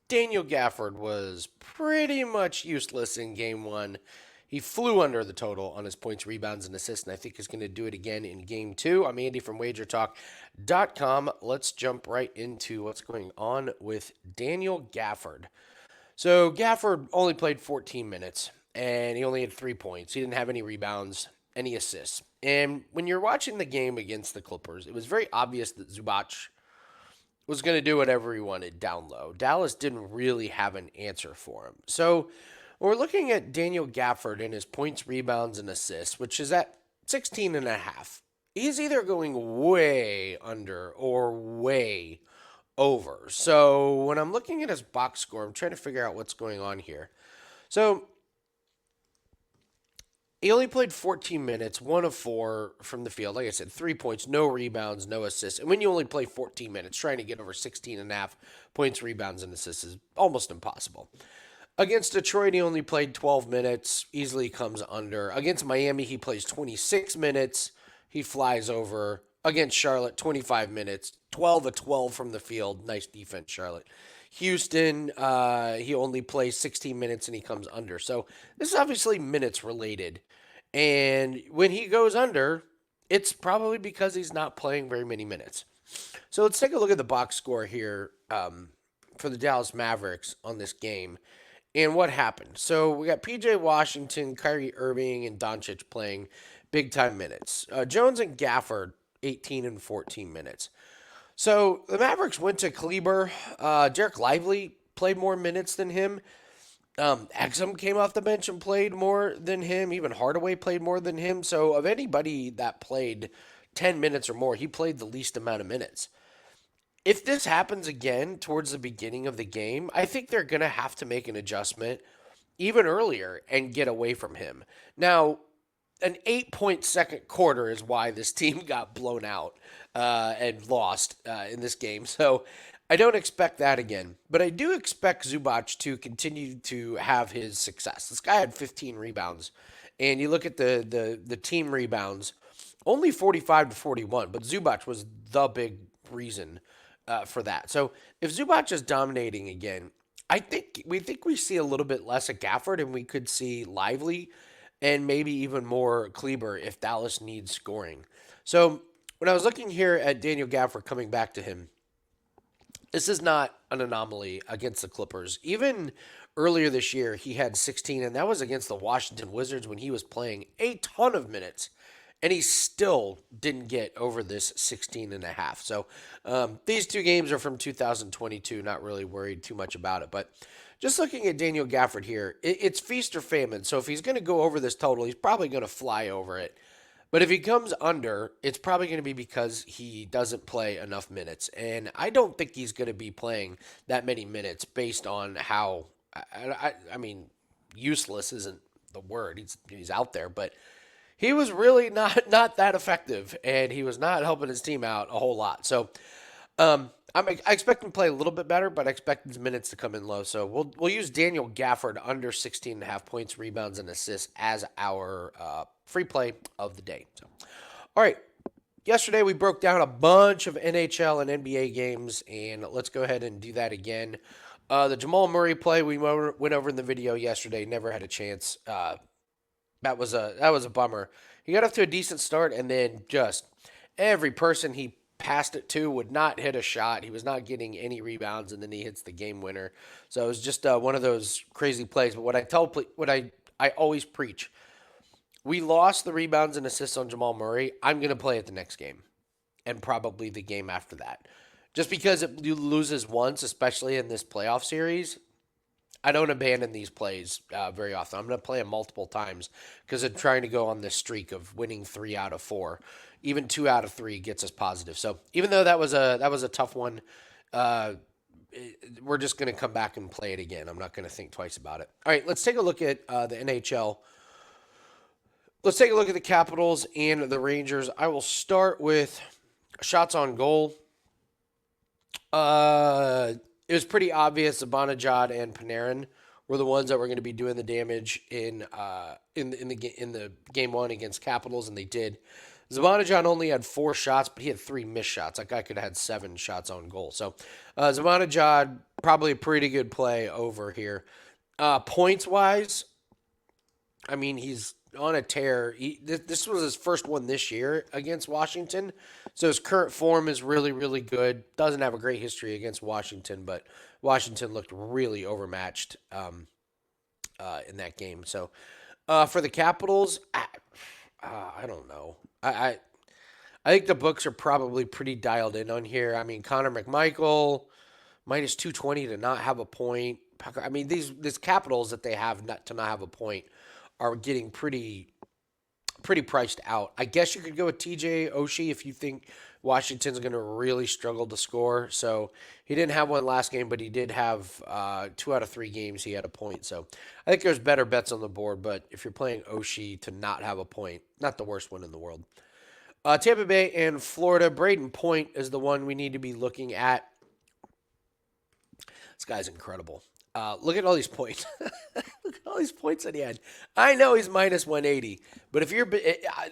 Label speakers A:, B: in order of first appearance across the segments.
A: Daniel Gafford was pretty much useless in game one. He flew under the total on his points, rebounds, and assists, and I think he's going to do it again in game two. I'm Andy from WagerTalk.com. Let's jump right into what's going on with Daniel Gafford. So Gafford only played 14 minutes, and he only had 3 points. He didn't have any rebounds, any assists. And when you're watching the game against the Clippers, it was very obvious that Zubac was going to do whatever he wanted down low. Dallas didn't really have an answer for him. So we're looking at Daniel Gafford and his points, rebounds, and assists, which is at 16 and a half. He's either going way under or way over. So when I'm looking at his box score, I'm trying to figure out what's going on here. So he only played 14 minutes, 1 of 4 from the field. Like I said, 3 points, no rebounds, no assists. And when you only play 14 minutes, trying to get over 16 and a half points, rebounds, and assists is almost impossible. Against Detroit, he only played 12 minutes, easily comes under. Against Miami, he plays 26 minutes, he flies over. Against Charlotte, 25 minutes, 12 of 12 from the field. Nice defense, Charlotte. Houston, he only plays 16 minutes and he comes under. So this is obviously minutes related. And when he goes under, it's probably because he's not playing very many minutes. So let's take a look at the box score here for the Dallas Mavericks on this game and what happened. So we got PJ Washington, Kyrie Irving, and Doncic playing big time minutes. Jones and Gafford, 18 and 14 minutes. So the Mavericks went to Kleber. Derek Lively played more minutes than him. Exum came off the bench and played more than him. Even Hardaway played more than him. So of anybody that played 10 minutes or more, he played the least amount of minutes. If this happens again towards the beginning of the game, I think they're going to have to make an adjustment even earlier and get away from him. Now, an 8-point second quarter is why this team got blown out and lost in this game. So I don't expect that again. But I do expect Zubac to continue to have his success. This guy had 15 rebounds. And you look at the team rebounds, only 45 to 41. But Zubac was the big reason for that. So if Zubac is dominating again, I think we see a little bit less of Gafford and we could see Lively and maybe even more Kleber if Dallas needs scoring. So when I was looking here at Daniel Gafford coming back to him, this is not an anomaly against the Clippers. Even earlier this year, he had 16, and that was against the Washington Wizards when he was playing a ton of minutes, and he still didn't get over this 16 and a half. So these two games are from 2022, not really worried too much about it, but just looking at Daniel Gafford here, it's feast or famine. So if he's going to go over this total, he's probably going to fly over it. But if he comes under, it's probably going to be because he doesn't play enough minutes. And I don't think he's going to be playing that many minutes based on how, I mean, useless isn't the word. He's out there, but he was really not that effective, and he was not helping his team out a whole lot. So I expect him to play a little bit better, but I expect his minutes to come in low. So we'll use Daniel Gafford under 16 and a half points, rebounds, and assists as our free play of the day. So, all right. Yesterday we broke down a bunch of NHL and NBA games, and let's go ahead and do that again. The Jamal Murray play we went over in the video yesterday. Never had a chance. That was a bummer. He got off to a decent start, and then just every person he passed it to would not hit a shot. He was not getting any rebounds, and then he hits the game winner. So it was just one of those crazy plays. But what I always preach, we lost the rebounds and assists on Jamal Murray. I'm going to play it the next game and probably the game after that. Just because it loses once, especially in this playoff series, I don't abandon these plays very often. I'm going to play them multiple times because I'm trying to go on this streak of winning 3 out of 4. Even 2 out of 3 gets us positive. So even though that was a tough one, we're just going to come back and play it again. I'm not going to think twice about it. All right, let's take a look at the NHL. Let's take a look at the Capitals and the Rangers. I will start with shots on goal. It was pretty obvious Zibanejad and Panarin were the ones that were going to be doing the damage in the game one against Capitals, and they did. Zibanejad only had 4 shots, but he had 3 missed shots. That guy could have had 7 shots on goal. So Zibanejad, probably a pretty good play over here. Points wise, I mean, he's on a tear. This was his first one this year against Washington. So his current form is really, really good. Doesn't have a great history against Washington, but Washington looked really overmatched in that game. So for the Capitals, I don't know. I think the books are probably pretty dialed in on here. I mean, Connor McMichael minus 220 to not have a point. I mean, these Capitals that they have not to not have a point are getting pretty priced out. I guess you could go with TJ Oshie if you think Washington's going to really struggle to score. So he didn't have one last game, but he did have 2 out of 3 games he had a point. So I think there's better bets on the board. But if you're playing Oshie to not have a point, not the worst one in the world. Tampa Bay and Florida. Braden Point is the one we need to be looking at. This guy's incredible. Look at all these points. Look at all these points that he had. I know he's minus 180, but if you're,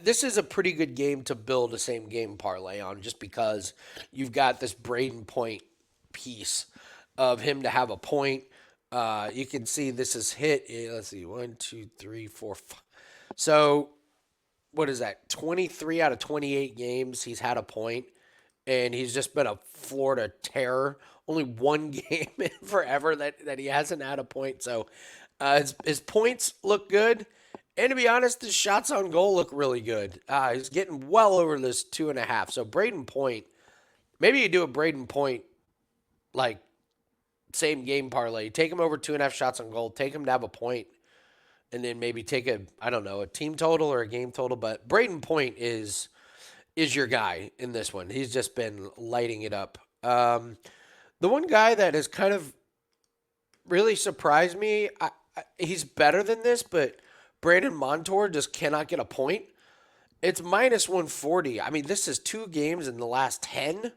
A: this is a pretty good game to build a same game parlay on, just because you've got this Braden Point piece of him to have a point. You can see this is hit. Let's see, 1, 2, 3, 4, 5. So what is that? 23 out of 28 games he's had a point, and he's just been a Florida terror. Only one game in forever that he hasn't had a point. So his points look good. And to be honest, his shots on goal look really good. He's getting well over this 2.5. So Braden Point, maybe you do a Braden Point like same game parlay. Take him over 2.5 shots on goal. Take him to have a point, and then maybe take a team total or a game total. But Braden Point is your guy in this one. He's just been lighting it up. The one guy that has kind of really surprised me, he's better than this, but Brandon Montour just cannot get a point. It's minus 140. I mean, this is 2 games in the last 10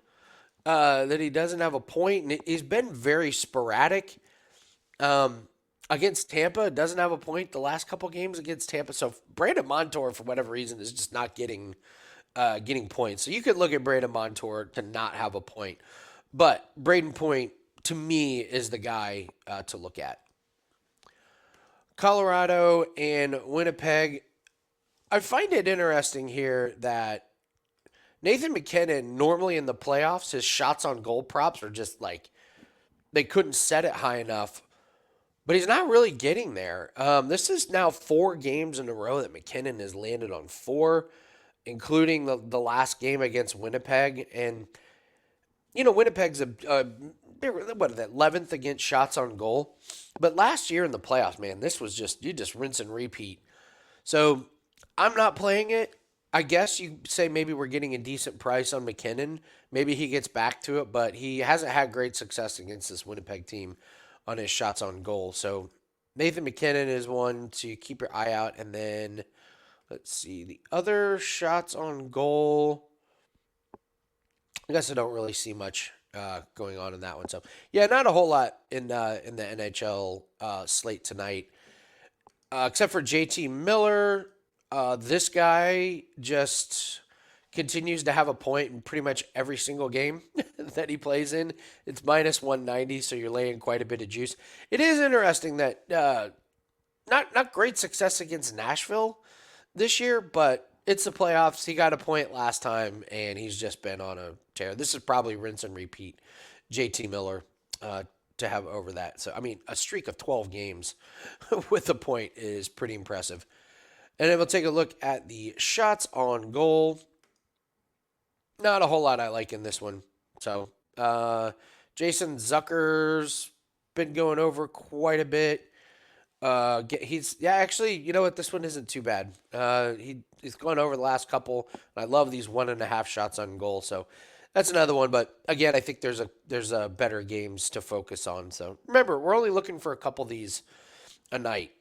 A: that he doesn't have a point, and he's been very sporadic. Against Tampa, doesn't have a point the last couple games against Tampa. So Brandon Montour, for whatever reason, is just not getting points. So you could look at Brandon Montour to not have a point. But Braden Point, to me, is the guy to look at. Colorado and Winnipeg. I find it interesting here that Nathan MacKinnon, normally in the playoffs, his shots on goal props are just like, they couldn't set it high enough. But he's not really getting there. This is now 4 games in a row that MacKinnon has landed on 4, including the last game against Winnipeg. And Winnipeg's they're 11th against shots on goal. But last year in the playoffs, man, this was you just rinse and repeat. So I'm not playing it. I guess you say maybe we're getting a decent price on MacKinnon. Maybe he gets back to it, but he hasn't had great success against this Winnipeg team on his shots on goal. So Nathan MacKinnon is one to keep your eye out. And then let's see the other shots on goal. I guess I don't really see much going on in that one. So yeah, not a whole lot in the NHL slate tonight, except for JT Miller. This guy just continues to have a point in pretty much every single game that he plays in. It's minus 190, so you're laying quite a bit of juice. It is interesting that not great success against Nashville this year, but it's the playoffs. He got a point last time, and he's just been on a tear. This is probably rinse and repeat JT Miller to have over that. So, I mean, a streak of 12 games with a point is pretty impressive. And then we'll take a look at the shots on goal. Not a whole lot I like in this one. So, Jason Zucker's been going over quite a bit. Actually, you know what? This one isn't too bad. He's gone over the last couple. And I love these 1.5 shots on goal. So that's another one. But again, I think there's a better games to focus on. So remember, we're only looking for a couple of these a night.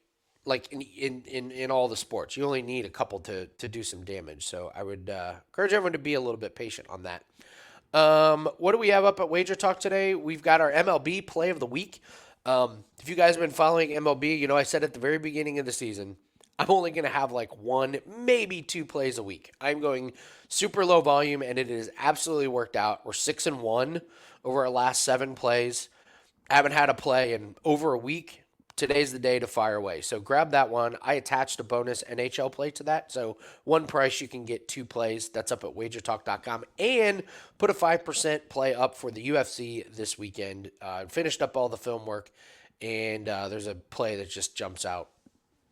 A: Like in all the sports, you only need a couple to do some damage. So I would encourage everyone to be a little bit patient on that. What do we have up at WagerTalk today? We've got our MLB play of the week. If you guys have been following MLB, I said at the very beginning of the season, I'm only going to have like one, maybe two plays a week. I'm going super low volume, and it has absolutely worked out. We're 6-1 over our last 7 plays. I haven't had a play in over a week. Today's the day to fire away. So grab that one. I attached a bonus NHL play to that. So one price, you can get 2 plays. That's up at wagertalk.com. And put a 5% play up for the UFC this weekend. Finished up all the film work, and there's a play that just jumps out.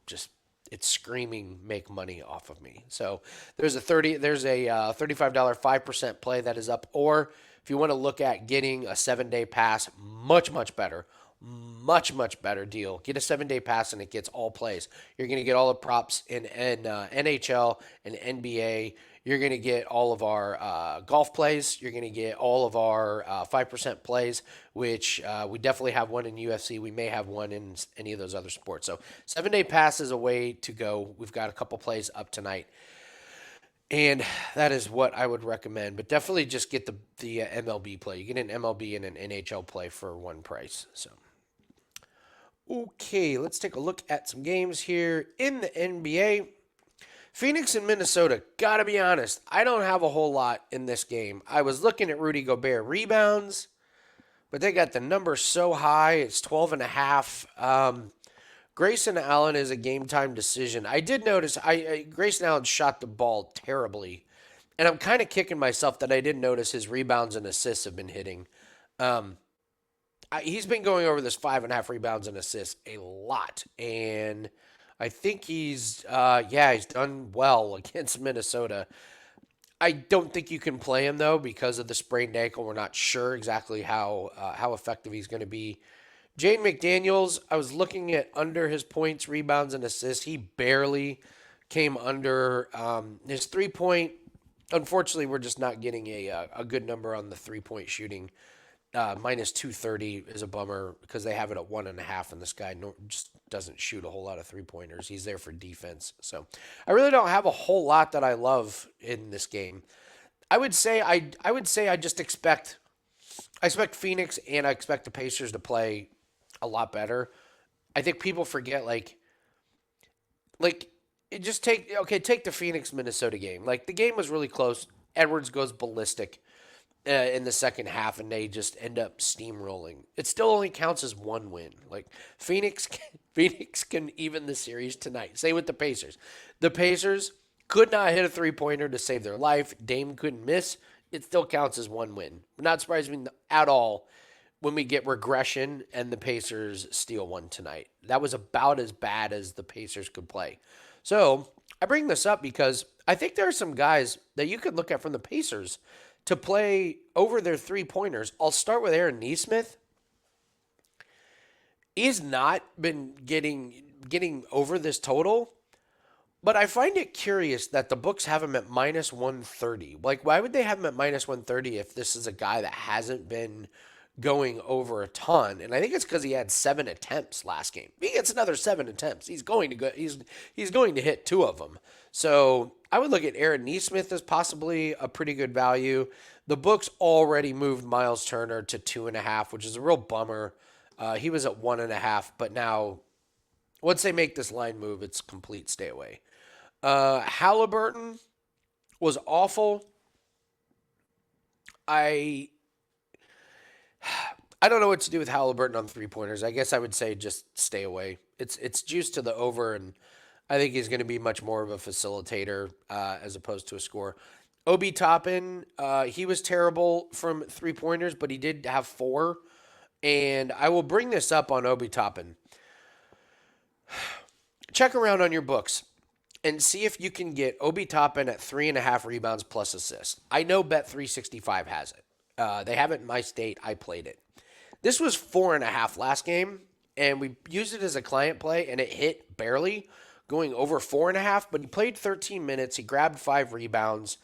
A: Just it's screaming make money off of me. So there's a $35 5% play that is up. Or if you want to look at getting a 7-day pass, much better. Much better deal. Get a 7-day pass and it gets all plays. You're going to get all the props in NHL and NBA. You're going to get all of our golf plays. You're going to get all of our 5% plays, which we definitely have one in UFC. We may have one in any of those other sports. So 7-day pass is a way to go. We've got a couple plays up tonight. And that is what I would recommend. But definitely just get the MLB play. You get an MLB and an NHL play for one price. So, okay, let's take a look at some games here in the NBA. Phoenix and Minnesota, gotta be honest, I don't have a whole lot in this game. I was looking at Rudy Gobert rebounds, but they got the number so high, it's 12.5. Grayson Allen is a game time decision. I did notice Grayson Allen shot the ball terribly, and I'm kind of kicking myself that I didn't notice his rebounds and assists have been hitting. He's been going over this 5.5 rebounds and assists a lot, and I think he's done well against Minnesota. I don't think you can play him though because of the sprained ankle. We're not sure exactly how effective he's going to be. Jaden McDaniels, I was looking at under his points, rebounds, and assists. He barely came under his 3-point. Unfortunately, we're just not getting a good number on the 3-point shooting. Minus 230 is a bummer because they have it at 1.5, and this guy just doesn't shoot a whole lot of 3-pointers. He's there for defense. So I really don't have a whole lot that I love in this game. I would say I just expect Phoenix and I expect the Pacers to play a lot better. I think people forget like take the Phoenix Minnesota game. Like the game was really close. Edwards goes ballistic in the second half, and they just end up steamrolling. It still only counts as one win. Like Phoenix can even the series tonight. Same with the Pacers. The Pacers could not hit a 3-pointer to save their life. Dame couldn't miss. It still counts as one win. Not surprising at all when we get regression and the Pacers steal one tonight. That was about as bad as the Pacers could play. So I bring this up because I think there are some guys that you could look at from the Pacers to play over their 3-pointers. I'll start with Aaron Nesmith. He's not been getting over this total, but I find it curious that the books have him at minus 130. Like, why would they have him at minus 130 if this is a guy that hasn't been going over a ton? And I think it's because he had 7 attempts last game. If he gets another 7 attempts, he's going to go. He's going to hit 2 of them. So I would look at Aaron Nesmith as possibly a pretty good value. The books already moved Miles Turner to 2.5, which is a real bummer. He was at 1.5, but now once they make this line move, it's complete stay away. Halliburton was awful. I don't know what to do with Halliburton on 3-pointers. I guess I would say just stay away. It's juice to the over, and I think he's going to be much more of a facilitator as opposed to a scorer. Obi Toppin, he was terrible from 3-pointers, but he did have 4. And I will bring this up on Obi Toppin. Check around on your books and see if you can get Obi Toppin at 3.5 rebounds plus assists. I know Bet365 has it. They have it in my state. I played it. This was 4.5 last game, and we used it as a client play, and it hit barely, going over 4.5. But he played 13 minutes. He grabbed 5 rebounds.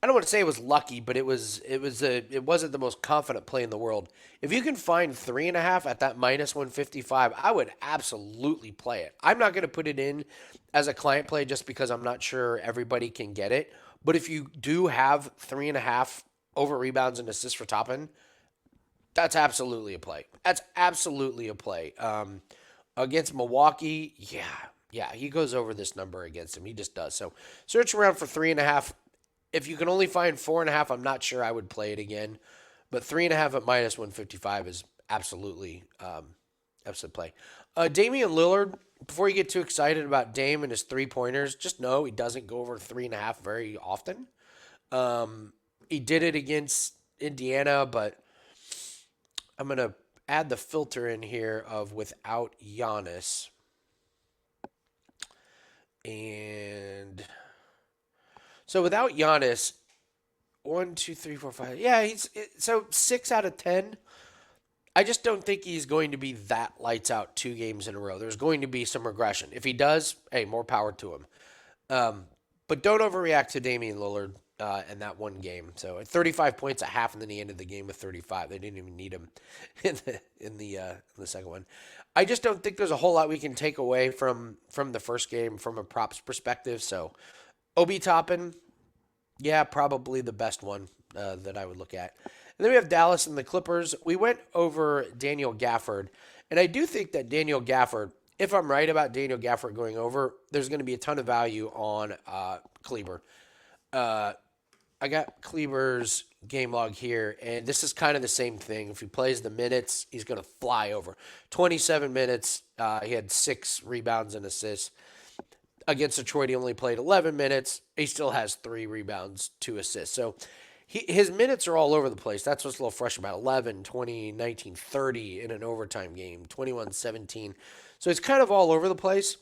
A: I don't want to say it was lucky, but it wasn't the most confident play in the world. If you can find 3.5 at that minus 155, I would absolutely play it. I'm not going to put it in as a client play just because I'm not sure everybody can get it. But if you do have 3.5 over rebounds and assists for Toppin, that's absolutely a play. That's absolutely a play. Against Milwaukee, yeah. Yeah, he goes over this number against him. He just does. So search around for 3.5. If you can only find 4.5, I'm not sure I would play it again. But 3.5 at minus 155 is absolutely absolute play. Damian Lillard, before you get too excited about Dame and his 3 pointers, just know he doesn't go over 3.5 very often. He did it against Indiana, but I'm going to add the filter in here of without Giannis. And so without Giannis, 1, 2, 3, 4, 5. Yeah, so 6 out of 10. I just don't think he's going to be that lights out 2 games in a row. There's going to be some regression. If he does, hey, more power to him. But don't overreact to Damian Lillard in that one game. So at 35 points at half, and then he ended the game with 35. They didn't even need him in the second one. I just don't think there's a whole lot we can take away from the first game from a props perspective. So Obi Toppin, yeah, probably the best one that I would look at. And then we have Dallas and the Clippers. We went over Daniel Gafford, and I do think that Daniel Gafford, if I'm right about Daniel Gafford going over, there's going to be a ton of value on Kleber. I got Kleber's game log here, and this is kind of the same thing. If he plays the minutes, he's going to fly over. 27 minutes, he had 6 rebounds and assists. Against Detroit, he only played 11 minutes. He still has 3 rebounds, 2 assists. So his minutes are all over the place. That's what's a little fresh about 11, 20, 19, 30 in an overtime game, 21, 17. So it's kind of all over the place.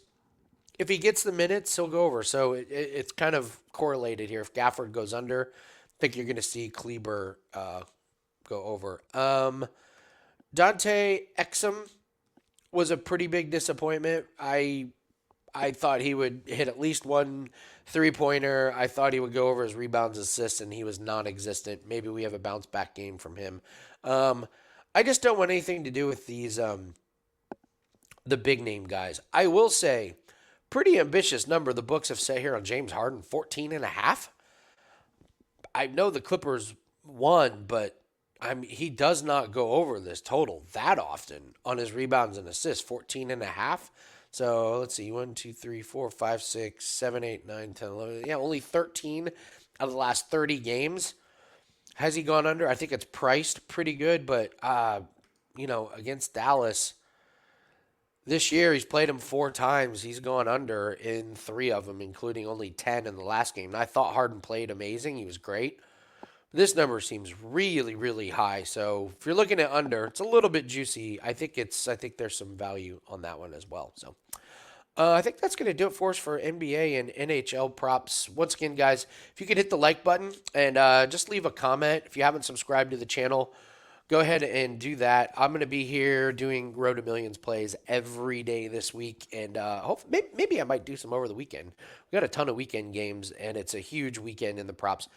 A: If he gets the minutes, he'll go over. So it's kind of correlated here. If Gafford goes under, I think you're going to see Kleber go over. Dante Exum was a pretty big disappointment. I thought he would hit at least 1 3-pointer. I thought he would go over his rebounds, assists, and he was non-existent. Maybe we have a bounce back game from him. I just don't want anything to do with these the big name guys. I will say, pretty ambitious number the books have set here on James Harden, 14.5. I know the Clippers won, but he does not go over this total that often on his rebounds and assists, 14.5. So let's see, 1, 2, 3, 4, 5, 6, 7, 8, 9, 10, 11. Yeah, only 13 out of the last 30 games. Has he gone under? I think it's priced pretty good, but, against Dallas this year, he's played him 4 times. He's gone under in 3 of them, including only 10 in the last game. And I thought Harden played amazing. He was great. This number seems really, really high. So if you're looking at under, it's a little bit juicy. I think there's some value on that one as well. So I think that's going to do it for us for NBA and NHL props. Once again, guys, if you could hit the like button and just leave a comment. If you haven't subscribed to the channel, go ahead and do that. I'm going to be here doing Road to Millions plays every day this week, and hopefully, maybe I might do some over the weekend. We got a ton of weekend games, and it's a huge weekend in the props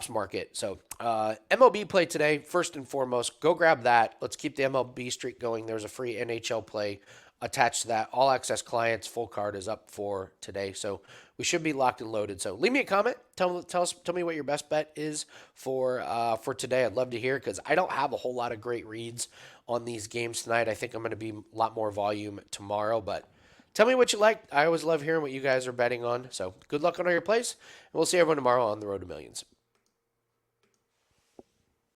A: market. So MLB play today, first and foremost. Go grab that. Let's keep the MLB streak going. There's a free NHL play attached to that. All access clients, full card is up for today. So we should be locked and loaded. So leave me a comment. Tell me what your best bet is for today. I'd love to hear, because I don't have a whole lot of great reads on these games tonight. I think I'm going to be a lot more volume tomorrow, but tell me what you like. I always love hearing what you guys are betting on. So good luck on all your plays, and we'll see everyone tomorrow on the Road to Millions.